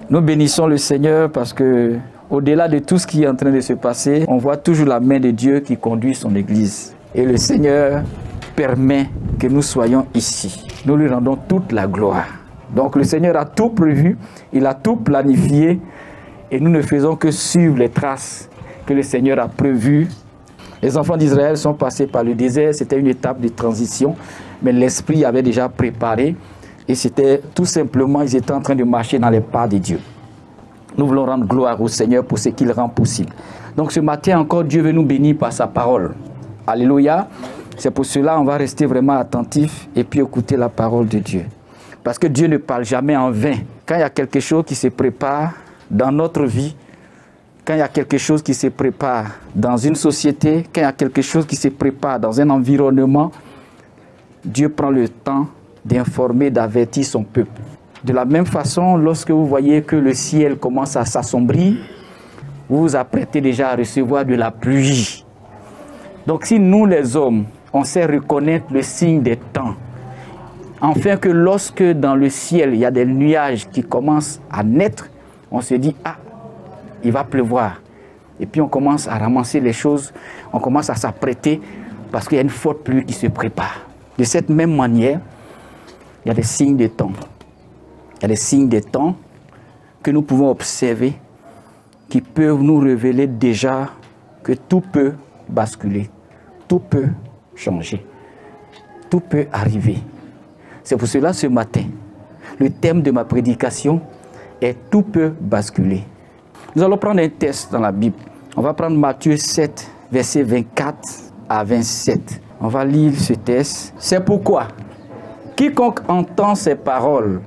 Nous bénissons le Seigneur parce que, au-delà de tout ce qui est en train de se passer, on voit toujours la main de Dieu qui conduit son Église. Et le Seigneur permet que nous soyons ici. Nous lui rendons toute la gloire. Donc le Seigneur a tout prévu, il a tout planifié et nous ne faisons que suivre les traces que le Seigneur a prévues. Les enfants d'Israël sont passés par le désert, c'était une étape de transition, mais l'Esprit avait déjà préparé et c'était tout simplement, ils étaient en train de marcher dans les pas de Dieu. Nous voulons rendre gloire au Seigneur pour ce qu'il rend possible. Donc ce matin encore, Dieu veut nous bénir par sa parole. Alléluia. C'est pour cela qu'on va rester vraiment attentif et puis écouter la parole de Dieu. Parce que Dieu ne parle jamais en vain. Quand il y a quelque chose qui se prépare dans notre vie, quand il y a quelque chose qui se prépare dans une société, quand il y a quelque chose qui se prépare dans un environnement, Dieu prend le temps d'informer, d'avertir son peuple. De la même façon, lorsque vous voyez que le ciel commence à s'assombrir, vous vous apprêtez déjà à recevoir de la pluie. Donc si nous les hommes, on sait reconnaître le signe des temps, afin que lorsque dans le ciel, il y a des nuages qui commencent à naître, on se dit, ah, il va pleuvoir. Et puis on commence à ramasser les choses, on commence à s'apprêter parce qu'il y a une forte pluie qui se prépare. De cette même manière, il y a des signes des temps. Il y a des signes des temps que nous pouvons observer qui peuvent nous révéler déjà que tout peut basculer, tout peut changer, tout peut arriver. C'est pour cela ce matin, le thème de ma prédication est « Tout peut basculer ». Nous allons prendre un texte dans la Bible. On va prendre Matthieu 7, versets 24 à 27. On va lire ce texte. C'est pourquoi, quiconque entend ces paroles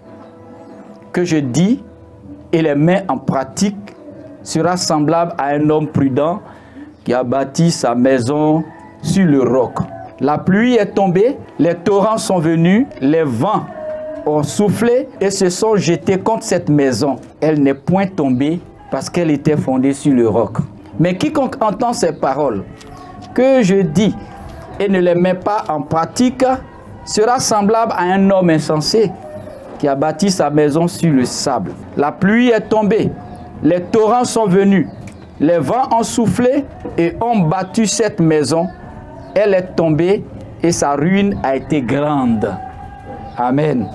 que je dis et les met en pratique sera semblable à un homme prudent qui a bâti sa maison sur le roc. La pluie est tombée, les torrents sont venus, les vents ont soufflé et se sont jetés contre cette maison. Elle n'est point tombée parce qu'elle était fondée sur le roc. Mais quiconque entend ces paroles que je dis et ne les met pas en pratique sera semblable à un homme insensé qui a bâti sa maison sur le sable. La pluie est tombée, les torrents sont venus, les vents ont soufflé et ont battu cette maison. Elle est tombée et sa ruine a été grande. Amen.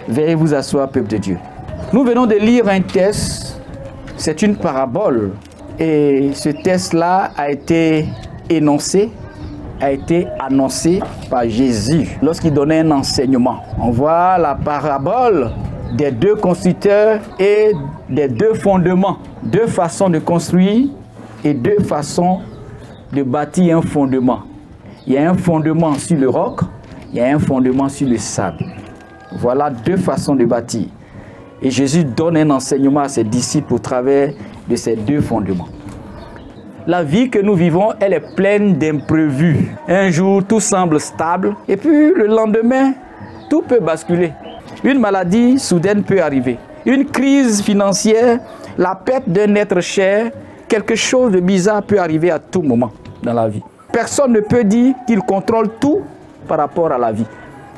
Veuillez vous asseoir, peuple de Dieu. Nous venons de lire un texte, c'est une parabole. Et ce texte-là a été énoncé, a été annoncé par Jésus lorsqu'il donnait un enseignement. On voit la parabole des deux constructeurs et des deux fondements. Deux façons de construire et deux façons de bâtir un fondement. Il y a un fondement sur le roc, il y a un fondement sur le sable. Voilà deux façons de bâtir. Et Jésus donne un enseignement à ses disciples au travers de ces deux fondements. La vie que nous vivons, elle est pleine d'imprévus. Un jour, tout semble stable et puis le lendemain, tout peut basculer. Une maladie soudaine peut arriver. Une crise financière, la perte d'un être cher, quelque chose de bizarre peut arriver à tout moment dans la vie. Personne ne peut dire qu'il contrôle tout par rapport à la vie.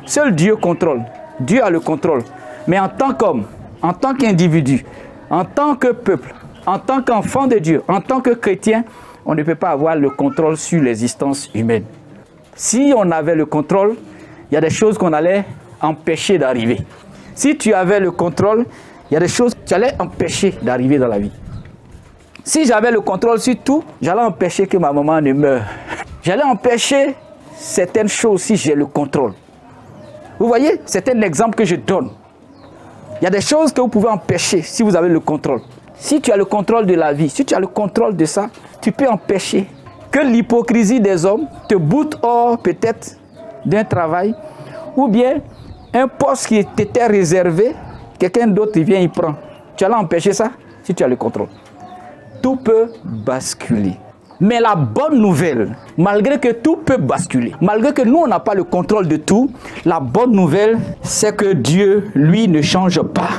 Seul Dieu contrôle. Dieu a le contrôle. Mais en tant qu'homme, en tant qu'individu, en tant que peuple, en tant qu'enfant de Dieu, en tant que chrétien, on ne peut pas avoir le contrôle sur l'existence humaine. Si on avait le contrôle, il y a des choses qu'on allait empêcher d'arriver. Si tu avais le contrôle, il y a des choses que tu allais empêcher d'arriver dans la vie. Si j'avais le contrôle sur tout, j'allais empêcher que ma maman ne meure. J'allais empêcher certaines choses si j'ai le contrôle. Vous voyez, c'est un exemple que je donne. Il y a des choses que vous pouvez empêcher si vous avez le contrôle. Si tu as le contrôle de la vie, si tu as le contrôle de ça, tu peux empêcher que l'hypocrisie des hommes te boute hors peut-être d'un travail ou bien un poste qui t'était réservé, quelqu'un d'autre vient y prendre. Tu allais empêcher ça si tu as le contrôle. Tout peut basculer. Mais la bonne nouvelle, malgré que tout peut basculer, malgré que nous, on n'a pas le contrôle de tout, la bonne nouvelle, c'est que Dieu, lui, ne change pas.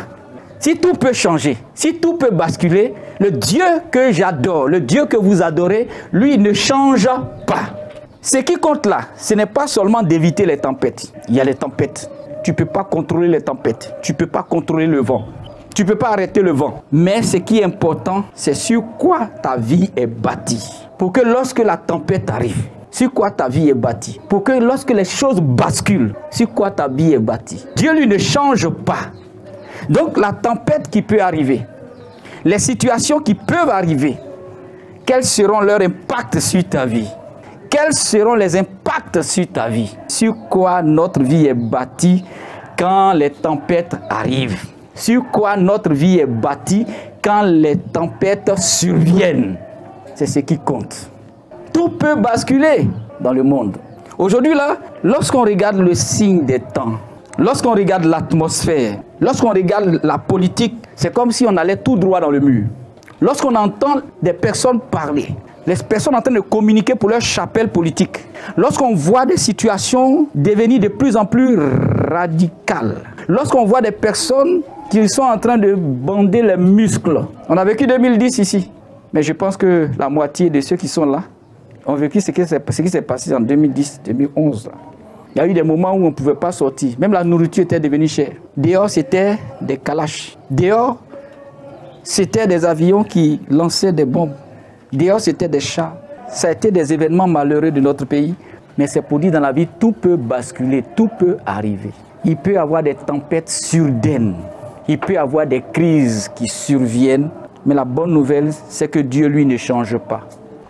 Si tout peut changer, si tout peut basculer, le Dieu que j'adore, le Dieu que vous adorez, lui, ne change pas. Ce qui compte là, ce n'est pas seulement d'éviter les tempêtes. Il y a les tempêtes. Tu ne peux pas contrôler les tempêtes. Tu ne peux pas contrôler le vent. Tu ne peux pas arrêter le vent. Mais ce qui est important, c'est sur quoi ta vie est bâtie. Pour que lorsque la tempête arrive, sur quoi ta vie est bâtie. Pour que lorsque les choses basculent, sur quoi ta vie est bâtie. Dieu, lui, ne change pas. Donc, la tempête qui peut arriver, les situations qui peuvent arriver, quels seront leurs impacts sur ta vie? Quels seront les impacts sur ta vie? Sur quoi notre vie est bâtie quand les tempêtes arrivent? Sur quoi notre vie est bâtie quand les tempêtes surviennent? C'est ce qui compte. Tout peut basculer dans le monde. Aujourd'hui, là, lorsqu'on regarde le signe des temps, lorsqu'on regarde l'atmosphère, lorsqu'on regarde la politique, c'est comme si on allait tout droit dans le mur. Lorsqu'on entend des personnes parler, les personnes en train de communiquer pour leur chapelle politique, lorsqu'on voit des situations devenir de plus en plus radicales, lorsqu'on voit des personnes qui sont en train de bander les muscles. On a vécu 2010 ici, mais je pense que la moitié de ceux qui sont là ont vécu ce qui s'est passé en 2010, 2011. Il y a eu des moments où on ne pouvait pas sortir. Même la nourriture était devenue chère. Dehors, c'était des kalash. Dehors, c'était des avions qui lançaient des bombes. Dehors, c'était des chars. Ça a été des événements malheureux de notre pays. Mais c'est pour dire dans la vie, tout peut basculer, tout peut arriver. Il peut y avoir des tempêtes soudaines. Il peut y avoir des crises qui surviennent. Mais la bonne nouvelle, c'est que Dieu, lui, ne change pas.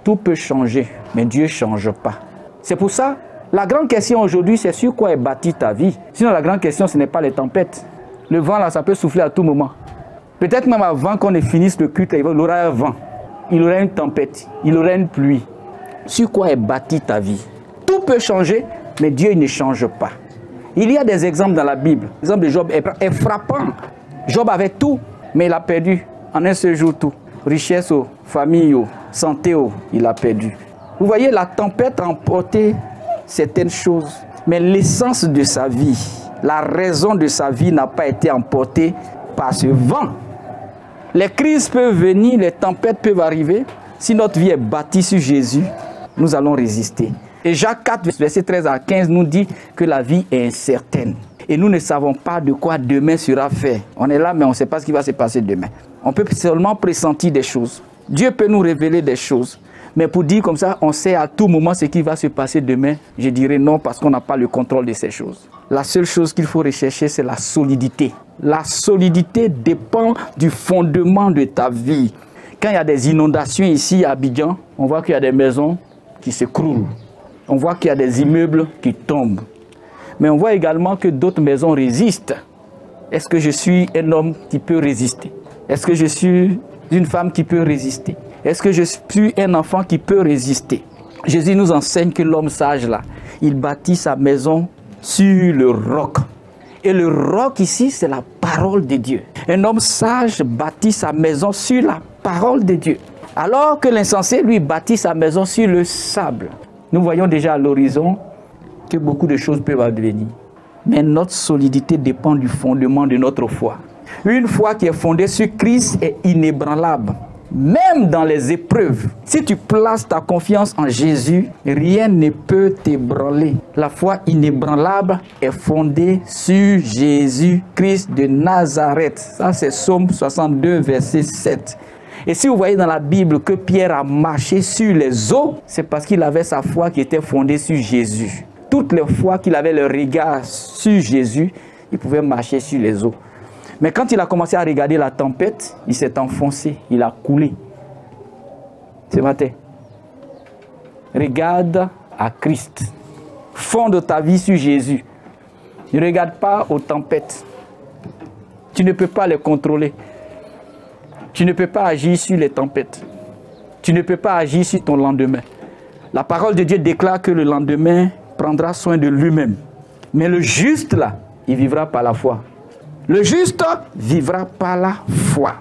Tout peut changer, mais Dieu ne change pas. C'est pour ça, la grande question aujourd'hui, c'est sur quoi est bâtie ta vie. Sinon, la grande question, ce n'est pas les tempêtes. Le vent, là, ça peut souffler à tout moment. Peut-être même avant qu'on ait fini le culte, il aura un vent. Il aura une tempête. Il aura une pluie. Sur quoi est bâtie ta vie? Tout peut changer, mais Dieu il ne change pas. Il y a des exemples dans la Bible. L'exemple de Job est frappant. Job avait tout, mais il a perdu en un seul jour tout. Richesse, famille, santé, il a perdu. Vous voyez, la tempête a emporté certaines choses, mais l'essence de sa vie, la raison de sa vie n'a pas été emportée par ce vent. Les crises peuvent venir, les tempêtes peuvent arriver. Si notre vie est bâtie sur Jésus, nous allons résister. Et Jacques 4, verset 13 à 15 nous dit que la vie est incertaine. Et nous ne savons pas de quoi demain sera fait. On est là, mais on ne sait pas ce qui va se passer demain. On peut seulement pressentir des choses. Dieu peut nous révéler des choses. Mais pour dire comme ça, on sait à tout moment ce qui va se passer demain, je dirais non, parce qu'on n'a pas le contrôle de ces choses. La seule chose qu'il faut rechercher, c'est la solidité. La solidité dépend du fondement de ta vie. Quand il y a des inondations ici à Abidjan, on voit qu'il y a des maisons qui s'écroulent. On voit qu'il y a des immeubles qui tombent. Mais on voit également que d'autres maisons résistent. Est-ce que je suis un homme qui peut résister? Est-ce que je suis une femme qui peut résister? Est-ce que je suis un enfant qui peut résister? Jésus nous enseigne que l'homme sage là, il bâtit sa maison sur le roc. Et le roc ici, c'est la parole de Dieu. Un homme sage bâtit sa maison sur la parole de Dieu. Alors que l'insensé, lui, bâtit sa maison sur le sable. Nous voyons déjà à l'horizon que beaucoup de choses peuvent advenir. Mais notre solidité dépend du fondement de notre foi. Une foi qui est fondée sur Christ est inébranlable. Même dans les épreuves, si tu places ta confiance en Jésus, rien ne peut t'ébranler. La foi inébranlable est fondée sur Jésus-Christ de Nazareth. Ça, c'est Psaume 62, verset 7. Et si vous voyez dans la Bible que Pierre a marché sur les eaux, c'est parce qu'il avait sa foi qui était fondée sur Jésus. Toutes les fois qu'il avait le regard sur Jésus, il pouvait marcher sur les eaux. Mais quand il a commencé à regarder la tempête, il s'est enfoncé, il a coulé. Ce matin, regarde à Christ. Fonde ta vie sur Jésus. Ne regarde pas aux tempêtes. Tu ne peux pas les contrôler. Tu ne peux pas agir sur les tempêtes. Tu ne peux pas agir sur ton lendemain. La parole de Dieu déclare que le lendemain prendra soin de lui-même. Mais le juste là, il vivra par la foi. Le juste vivra par la foi.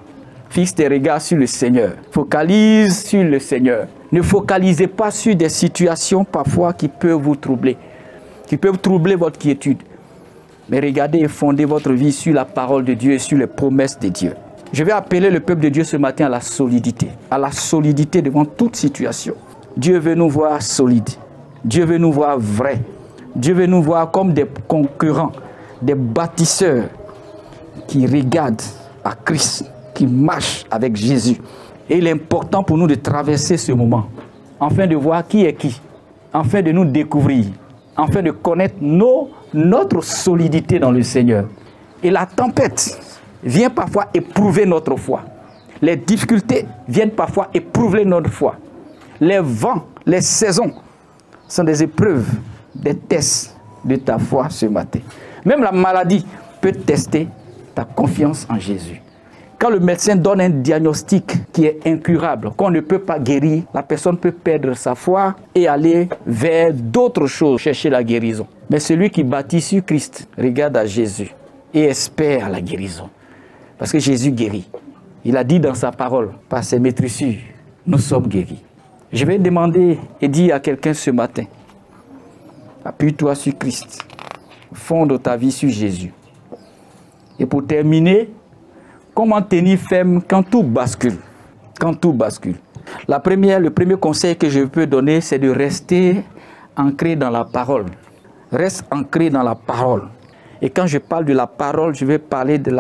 Fixe tes regards sur le Seigneur. Focalise sur le Seigneur. Ne focalisez pas sur des situations parfois qui peuvent vous troubler. Qui peuvent troubler votre quiétude. Mais regardez et fondez votre vie sur la parole de Dieu et sur les promesses de Dieu. Je vais appeler le peuple de Dieu ce matin à la solidité. À la solidité devant toute situation. Dieu veut nous voir solides. Dieu veut nous voir vrais. Dieu veut nous voir comme des concurrents, des bâtisseurs qui regardent à Christ, qui marche avec Jésus. Et il est important pour nous de traverser ce moment, afin de voir qui est qui, afin de nous découvrir, afin de connaître notre solidité dans le Seigneur. Et la tempête vient parfois éprouver notre foi. Les difficultés viennent parfois éprouver notre foi. Les vents, les saisons sont des épreuves, des tests de ta foi ce matin. Même la maladie peut tester ta confiance en Jésus. Quand le médecin donne un diagnostic qui est incurable, qu'on ne peut pas guérir, la personne peut perdre sa foi et aller vers d'autres choses, chercher la guérison. Mais celui qui bâtit sur Christ regarde à Jésus et espère la guérison. Parce que Jésus guérit. Il a dit dans sa parole, par ses maîtrissures, nous sommes guéris. Je vais demander et dire à quelqu'un ce matin, appuie-toi sur Christ, fonde ta vie sur Jésus. Et pour terminer, comment tenir ferme quand tout bascule? Quand tout bascule. Le premier conseil que je peux donner, c'est de rester ancré dans la parole. Reste ancré dans la parole. Et quand je parle de la parole, je vais parler de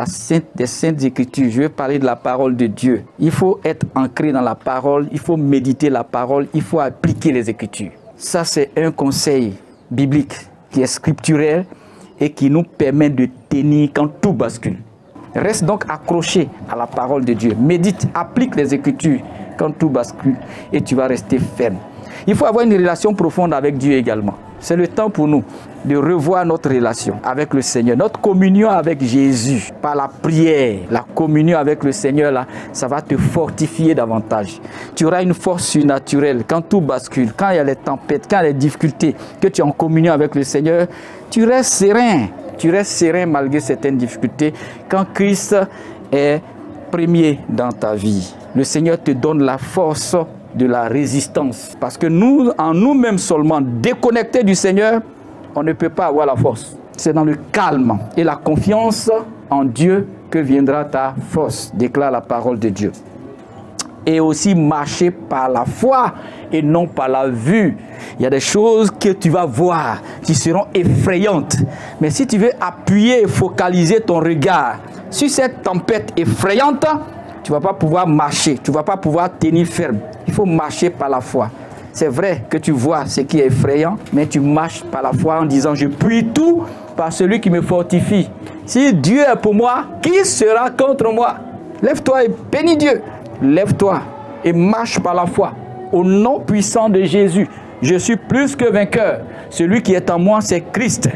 des Saintes Écritures. Je vais parler de la parole de Dieu. Il faut être ancré dans la parole. Il faut méditer la parole. Il faut appliquer les Écritures. Ça, c'est un conseil biblique qui est scripturel et qui nous permet de tenir quand tout bascule. Reste donc accroché à la parole de Dieu. Médite, applique les Écritures quand tout bascule et tu vas rester ferme. Il faut avoir une relation profonde avec Dieu également. C'est le temps pour nous de revoir notre relation avec le Seigneur, notre communion avec Jésus. Par la prière, la communion avec le Seigneur, là, ça va te fortifier davantage. Tu auras une force surnaturelle quand tout bascule, quand il y a les tempêtes, quand il y a les difficultés, que tu es en communion avec le Seigneur, tu restes serein. Tu restes serein malgré certaines difficultés quand Christ est premier dans ta vie. Le Seigneur te donne la force de la résistance. Parce que nous, en nous-mêmes seulement, déconnectés du Seigneur, on ne peut pas avoir la force. C'est dans le calme et la confiance en Dieu que viendra ta force, déclare la parole de Dieu. Et aussi marcher par la foi et non par la vue. Il y a des choses que tu vas voir qui seront effrayantes. Mais si tu veux appuyer et focaliser ton regard sur cette tempête effrayante, tu ne vas pas pouvoir marcher, tu ne vas pas pouvoir tenir ferme. Il faut marcher par la foi. C'est vrai que tu vois ce qui est effrayant, mais tu marches par la foi en disant « Je puis tout par celui qui me fortifie ». Si Dieu est pour moi, qui sera contre moi? Lève-toi et bénis Dieu. Lève-toi et marche par la foi. Au nom puissant de Jésus, je suis plus que vainqueur. Celui qui est en moi, c'est Christ.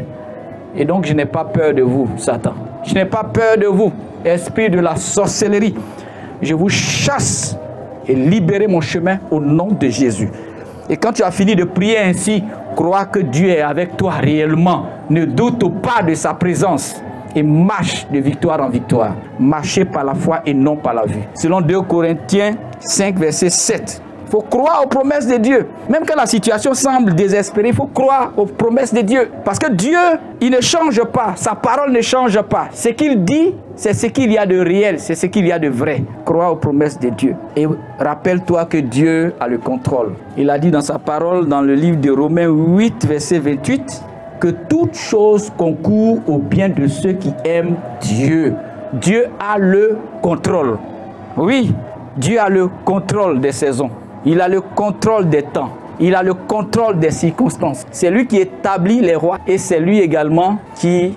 Et donc, je n'ai pas peur de vous, Satan. Je n'ai pas peur de vous, esprit de la sorcellerie. Je vous chasse et libérez mon chemin au nom de Jésus. Et quand tu as fini de prier ainsi, crois que Dieu est avec toi réellement. Ne doute pas de sa présence. Et marche de victoire en victoire. Marchez par la foi et non par la vue. Selon 2 Corinthiens 5, verset 7. Il faut croire aux promesses de Dieu. Même quand la situation semble désespérée, il faut croire aux promesses de Dieu. Parce que Dieu, il ne change pas. Sa parole ne change pas. Ce qu'il dit, c'est ce qu'il y a de réel. C'est ce qu'il y a de vrai. Crois aux promesses de Dieu. Et rappelle-toi que Dieu a le contrôle. Il a dit dans sa parole, dans le livre de Romains 8, verset 28, que toute chose concourt au bien de ceux qui aiment Dieu. Dieu a le contrôle. Oui, Dieu a le contrôle des saisons. Il a le contrôle des temps. Il a le contrôle des circonstances. C'est lui qui établit les rois et c'est lui également qui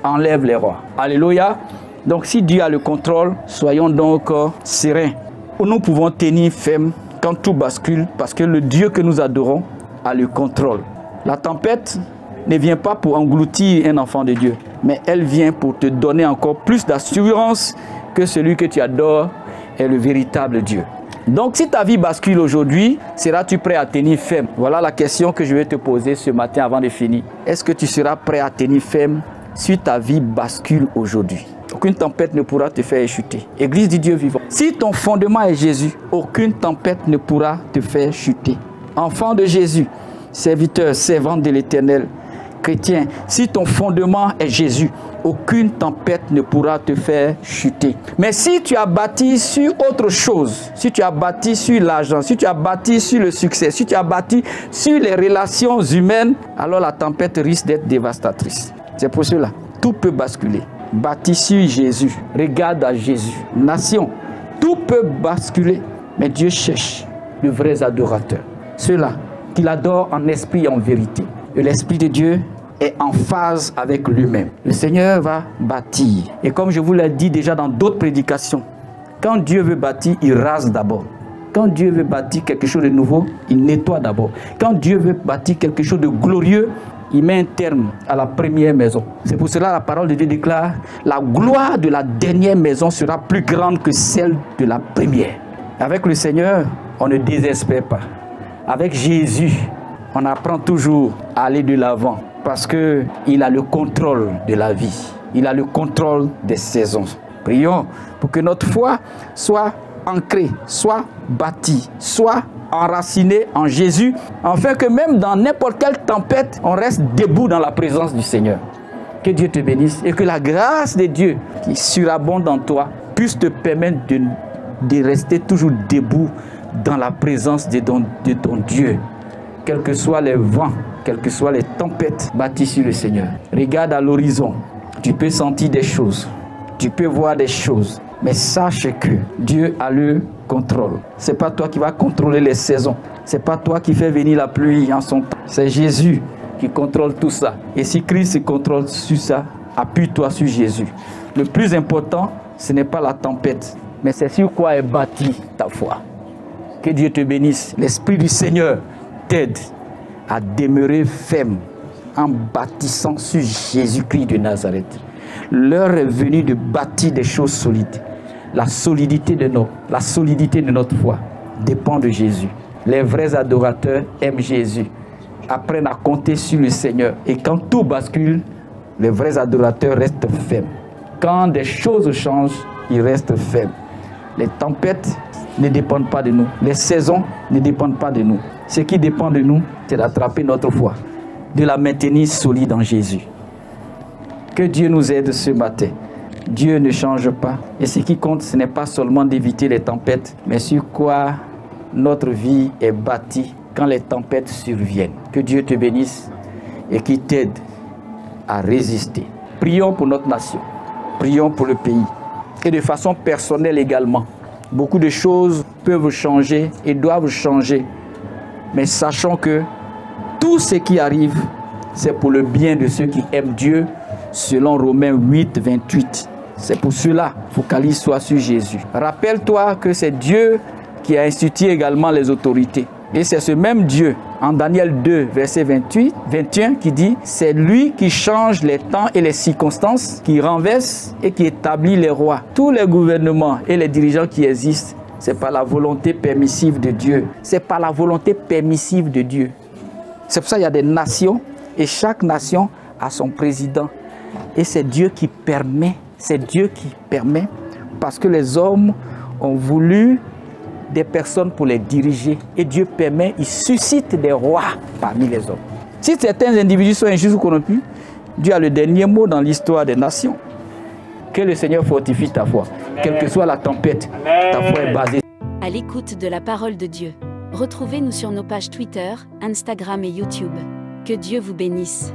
enlève les rois. Alléluia. Donc si Dieu a le contrôle, soyons donc sereins. Nous pouvons tenir ferme quand tout bascule parce que le Dieu que nous adorons a le contrôle. La tempête ne vient pas pour engloutir un enfant de Dieu, mais elle vient pour te donner encore plus d'assurance que celui que tu adores est le véritable Dieu. Donc si ta vie bascule aujourd'hui, seras-tu prêt à tenir ferme? Voilà la question que je vais te poser ce matin avant de finir. Est-ce que tu seras prêt à tenir ferme si ta vie bascule aujourd'hui? Aucune tempête ne pourra te faire chuter. Église du Dieu vivant. Si ton fondement est Jésus, aucune tempête ne pourra te faire chuter. Enfant de Jésus, serviteur, servante de l'Éternel, chrétien, si ton fondement est Jésus, aucune tempête ne pourra te faire chuter. Mais si tu as bâti sur autre chose, si tu as bâti sur l'argent, si tu as bâti sur le succès, si tu as bâti sur les relations humaines, alors la tempête risque d'être dévastatrice. C'est pour cela, tout peut basculer. bâti sur Jésus. Regarde à Jésus. Nation, tout peut basculer, mais Dieu cherche de vrais adorateurs. Ceux-là qui l'adorent en esprit et en vérité. Et l'Esprit de Dieu est en phase avec lui-même. Le Seigneur va bâtir. Et comme je vous l'ai dit déjà dans d'autres prédications, quand Dieu veut bâtir, il rase d'abord. Quand Dieu veut bâtir quelque chose de nouveau, il nettoie d'abord. Quand Dieu veut bâtir quelque chose de glorieux, il met un terme à la première maison. C'est pour cela que la parole de Dieu déclare « La gloire de la dernière maison sera plus grande que celle de la première ». Avec le Seigneur, on ne désespère pas. Avec Jésus, on apprend toujours à aller de l'avant parce qu'il a le contrôle de la vie. Il a le contrôle des saisons. Prions pour que notre foi soit ancrée, soit bâtie, soit enracinée en Jésus, afin que même dans n'importe quelle tempête, on reste debout dans la présence du Seigneur. Que Dieu te bénisse et que la grâce de Dieu qui surabonde en toi puisse te permettre de rester toujours debout dans la présence de ton Dieu. Quels que soient les vents, quelles que soient les tempêtes, bâtis sur le Seigneur. Regarde à l'horizon, tu peux sentir des choses, tu peux voir des choses, mais sache que Dieu a le contrôle. Ce n'est pas toi qui vas contrôler les saisons, ce n'est pas toi qui fais venir la pluie en son temps, c'est Jésus qui contrôle tout ça. Et si Christ contrôle sur ça, appuie-toi sur Jésus. Le plus important, ce n'est pas la tempête, mais c'est sur quoi est bâtie ta foi. Que Dieu te bénisse. L'Esprit du Seigneur t'aide à demeurer ferme en bâtissant sur Jésus-Christ de Nazareth. L'heure est venue de bâtir des choses solides. La solidité de notre foi dépend de Jésus. Les vrais adorateurs aiment Jésus, apprennent à compter sur le Seigneur. Et quand tout bascule, les vrais adorateurs restent fermes. Quand des choses changent, ils restent fermes. Les tempêtes ne dépendent pas de nous. Les saisons ne dépendent pas de nous. Ce qui dépend de nous, c'est d'attraper notre foi, de la maintenir solide en Jésus. Que Dieu nous aide ce matin. Dieu ne change pas. Et ce qui compte, ce n'est pas seulement d'éviter les tempêtes, mais sur quoi notre vie est bâtie quand les tempêtes surviennent. Que Dieu te bénisse et qu'il t'aide à résister. Prions pour notre nation. Prions pour le pays. Et de façon personnelle également. Beaucoup de choses peuvent changer et doivent changer. Mais sachons que tout ce qui arrive, c'est pour le bien de ceux qui aiment Dieu, selon Romains 8, 28. C'est pour cela, focalise-toi sur Jésus. Rappelle-toi que c'est Dieu qui a institué également les autorités. Et c'est ce même Dieu, en Daniel 2, verset 21, qui dit « C'est lui qui change les temps et les circonstances, qui renverse et qui établit les rois. » Tous les gouvernements et les dirigeants qui existent, c'est par la volonté permissive de Dieu. C'est par la volonté permissive de Dieu. C'est pour ça qu'il y a des nations, et chaque nation a son président. Et c'est Dieu qui permet, parce que les hommes ont voulu des personnes pour les diriger. Et Dieu permet, il suscite des rois parmi les hommes. Si certains individus sont injustes ou corrompus, Dieu a le dernier mot dans l'histoire des nations. Que le Seigneur fortifie ta foi. Amen. Quelle que soit la tempête, ta foi est basée. À l'écoute de la parole de Dieu. Retrouvez-nous sur nos pages Twitter, Instagram et YouTube. Que Dieu vous bénisse.